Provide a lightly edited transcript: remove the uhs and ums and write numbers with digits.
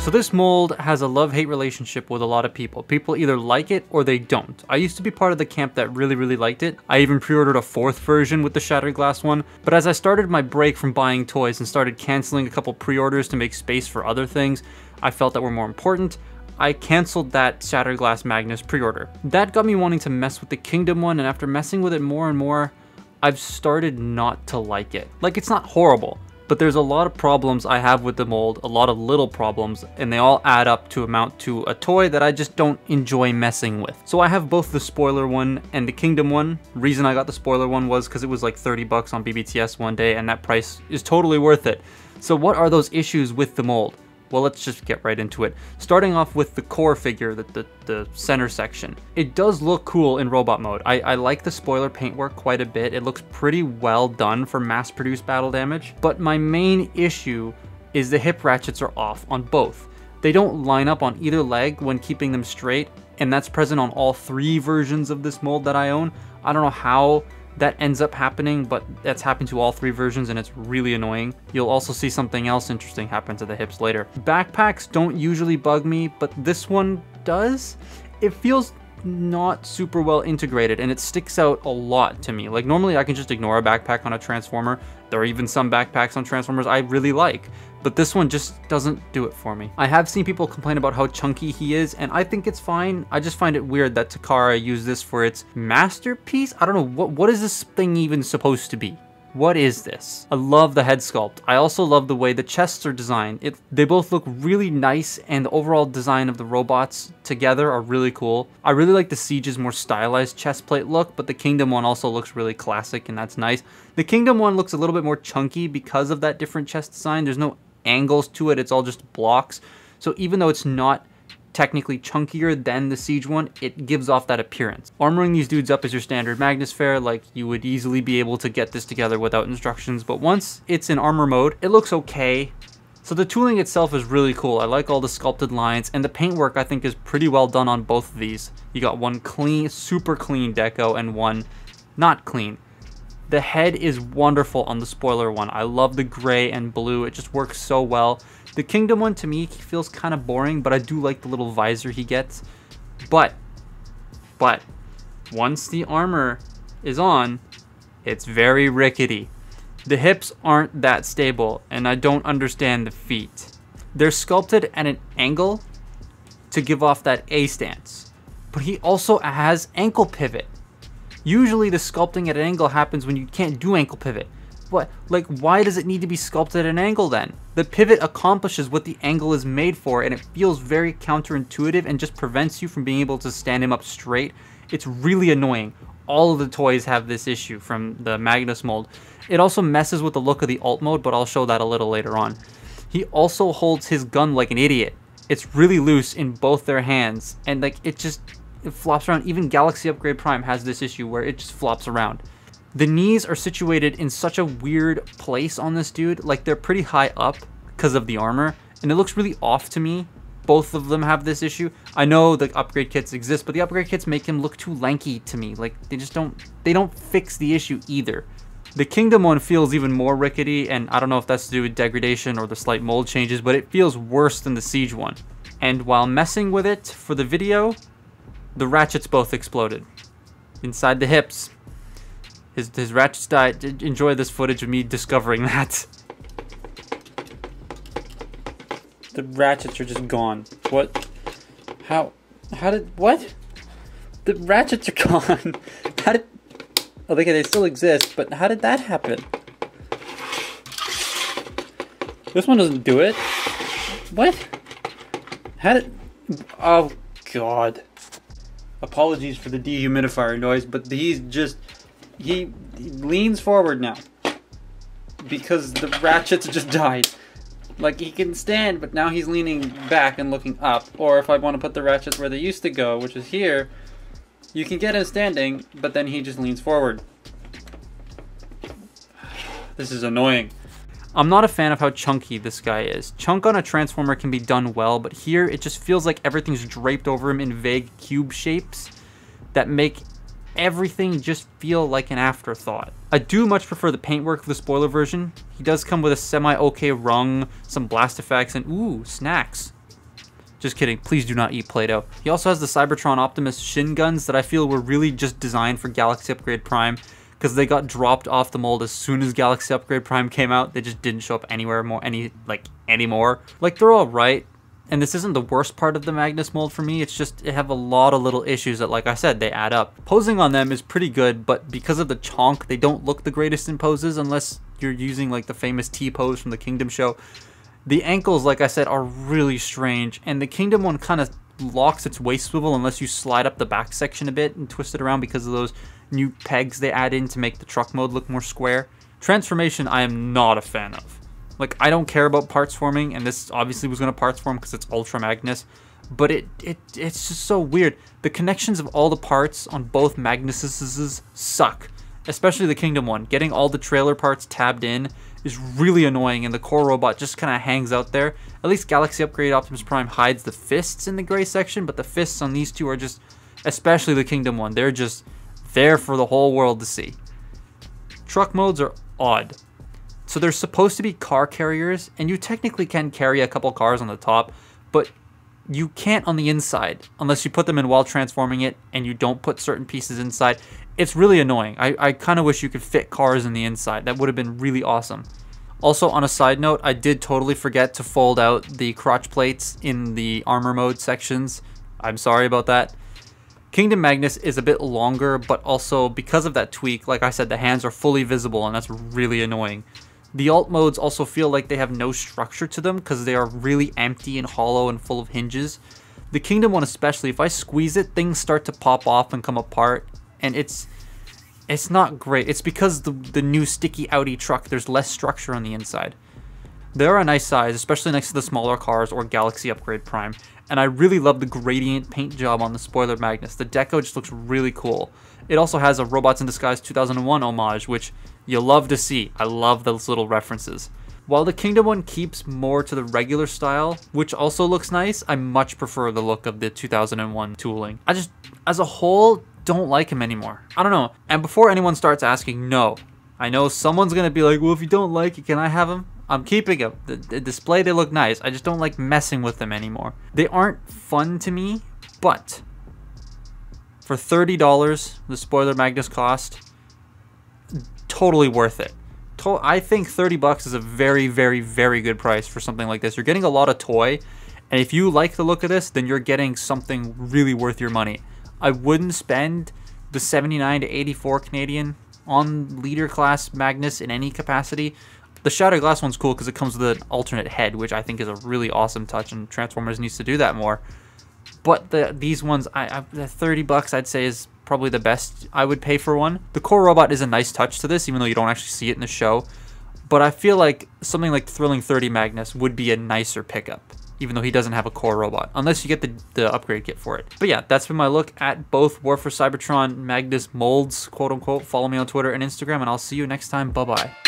So this mold has a love-hate relationship with a lot of people. People either like it or they don't. I used to be part of the camp that really liked it. I even pre-ordered a 4th version with the shattered glass one. But as I started my break from buying toys and started canceling a couple pre-orders to make space for other things I felt that were more important, I canceled that shattered glass Magnus pre-order. That got me wanting to mess with the Kingdom one, and after messing with it more and more, I've started not to like it. Like, it's not horrible, but there's a lot of problems I have with the mold, a lot of little problems, and they all add up to amount to a toy that I just don't enjoy messing with. So I have both the spoiler one and the Kingdom one. The reason I got the spoiler one was because it was like 30 bucks on BBTS one day, and that price is totally worth it. So what are those issues with the mold? Well, let's just get right into it. Starting off with the core figure, the center section. It does look cool in robot mode. I like the spoiler paintwork quite a bit. It looks pretty well done for mass-produced battle damage. But my main issue is the hip ratchets are off on both. They don't line up on either leg when keeping them straight, and that's present on all 3 versions of this mold that I own. I don't know how that ends up happening, but that's happened to all 3 versions and it's really annoying. You'll also see something else interesting happen to the hips later. Backpacks don't usually bug me, but this one does. It feels not super well integrated and it sticks out a lot to me. Like, normally I can just ignore a backpack on a Transformer. There are even some backpacks on Transformers I really like, but this one just doesn't do it for me. I have seen people complain about how chunky he is, and I think it's fine. I just find it weird that Takara used this for its masterpiece. I don't know, what is this thing even supposed to be? What is this? I love the head sculpt. I also love the way the chests are designed. They both look really nice, and the overall design of the robots together are really cool. I really like the Siege's more stylized chest plate look, but the Kingdom one also looks really classic, and that's nice. The Kingdom one looks a little bit more chunky because of that different chest design. There's no angles to it, it's all just blocks. So even though it's not technically chunkier than the Siege one, it gives off that appearance. Armoring these dudes up is your standard Magnus fare. Like, you would easily be able to get this together without instructions, but once it's in armor mode, it looks okay. So the tooling itself is really cool. I like all the sculpted lines, and the paintwork I think is pretty well done on both of these. You got one clean, super clean deco and one not clean. The head is wonderful on the spoiler one. I love the gray and blue. It just works so well. The Kingdom one, to me, feels kind of boring, but I do like the little visor he gets. But once the armor is on, it's very rickety. The hips aren't that stable, and I don't understand the feet. They're sculpted at an angle to give off that A stance, but he also has ankle pivot. Usually the sculpting at an angle happens when you can't do ankle pivot. What? Like, why does it need to be sculpted at an angle then? The pivot accomplishes what the angle is made for, and it feels very counterintuitive and just prevents you from being able to stand him up straight. It's really annoying. All of the toys have this issue from the Magnus mold. It also messes with the look of the alt mode, but I'll show that a little later on. He also holds his gun like an idiot. It's really loose in both their hands, and like it flops around. Even Galaxy Upgrade Prime has this issue where it just flops around. The knees are situated in such a weird place on this dude. Like, they're pretty high up because of the armor, and it looks really off to me. Both of them have this issue. I know the upgrade kits exist, but the upgrade kits make him look too lanky to me. Like, they don't fix the issue either. The Kingdom one feels even more rickety, and I don't know if that's to do with degradation or the slight mold changes, but it feels worse than the Siege one. And while messing with it for the video, the ratchets both exploded inside the hips. His ratchets died. Enjoy this footage of me discovering that. The ratchets are just gone. What? How did, what? The ratchets are gone. How did, okay, they still exist, but how did that happen? This one doesn't do it. What? How did, oh God. Apologies for the dehumidifier noise, but he's just, he leans forward now because the ratchets just died. Like, he can stand, but now he's leaning back and looking up. Or if I want to put the ratchets where they used to go, which is here, you can get him standing, but then he just leans forward. This is annoying. I'm not a fan of how chunky this guy is. Chunk on a Transformer can be done well, but here it just feels like everything's draped over him in vague cube shapes that make everything just feel like an afterthought. I do much prefer the paintwork of the spoiler version. He does come with a semi-okay rung, some blast effects, and ooh, snacks. Just kidding, please do not eat Play-Doh. He also has the Cybertron Optimus shin guns that I feel were really just designed for Galaxy Upgrade Prime, because they got dropped off the mold as soon as Galaxy Upgrade Prime came out. They just didn't show up anywhere anymore. Like, they're alright, and this isn't the worst part of the Magnus mold for me. It's just, it have a lot of little issues that, like I said, they add up. Posing on them is pretty good, but because of the chonk, they don't look the greatest in poses unless you're using like the famous T pose from the Kingdom show. The ankles, like I said, are really strange, and the Kingdom one kind of locks its waist swivel unless you slide up the back section a bit and twist it around because of those new pegs they add in to make the truck mode look more square. Transformation, I am not a fan of. Like, I don't care about parts forming, and this obviously was going to parts form because it's Ultra Magnus, but it's just so weird. The connections of all the parts on both Magnuses suck, especially the Kingdom one. Getting all the trailer parts tabbed in is really annoying, and the core robot just kind of hangs out there. At least Galaxy Upgrade Optimus Prime hides the fists in the gray section, but the fists on these two are just, especially the Kingdom one, they're just there for the whole world to see. Truck modes are odd. So they're supposed to be car carriers, and you technically can carry a couple cars on the top, but you can't on the inside unless you put them in while transforming it and you don't put certain pieces inside. It's really annoying. I kind of wish you could fit cars in the inside. That would have been really awesome. Also, on a side note, I did totally forget to fold out the crotch plates in the armor mode sections. I'm sorry about that. Kingdom Magnus is a bit longer, but also because of that tweak, like I said, the hands are fully visible, and that's really annoying. The alt modes also feel like they have no structure to them because they are really empty and hollow and full of hinges. The Kingdom one especially, if I squeeze it, things start to pop off and come apart, and it's not great. It's because the new sticky outy truck, there's less structure on the inside. They're a nice size, especially next to the smaller cars or Galaxy Upgrade Prime, and I really love the gradient paint job on the spoiler Magnus. The deco just looks really cool. It also has a Robots in Disguise 2001 homage, which you'll love to see. I love those little references. While the Kingdom one keeps more to the regular style, which also looks nice, I much prefer the look of the 2001 tooling. I just, as a whole, don't like him anymore. I don't know. And before anyone starts asking, no. I know someone's gonna be like, well, if you don't like it, can I have him? I'm keeping them. The display, they look nice. I just don't like messing with them anymore. They aren't fun to me, but for $30, the spoiler Magnus cost, totally worth it. I think 30 bucks is a very, very, very good price for something like this. You're getting a lot of toy, and if you like the look of this, then you're getting something really worth your money. I wouldn't spend the 79 to 84 Canadian on leader class Magnus in any capacity. The Shattered Glass one's cool because it comes with an alternate head, which I think is a really awesome touch, and Transformers needs to do that more. But these ones, the 30 bucks I'd say is probably the best I would pay for one. The core robot is a nice touch to this, even though you don't actually see it in the show. But I feel like something like Thrilling 30 Magnus would be a nicer pickup, even though he doesn't have a core robot, unless you get the upgrade kit for it. But yeah, that's been my look at both War for Cybertron Magnus molds, quote unquote. Follow me on Twitter and Instagram, and I'll see you next time. Bye-bye.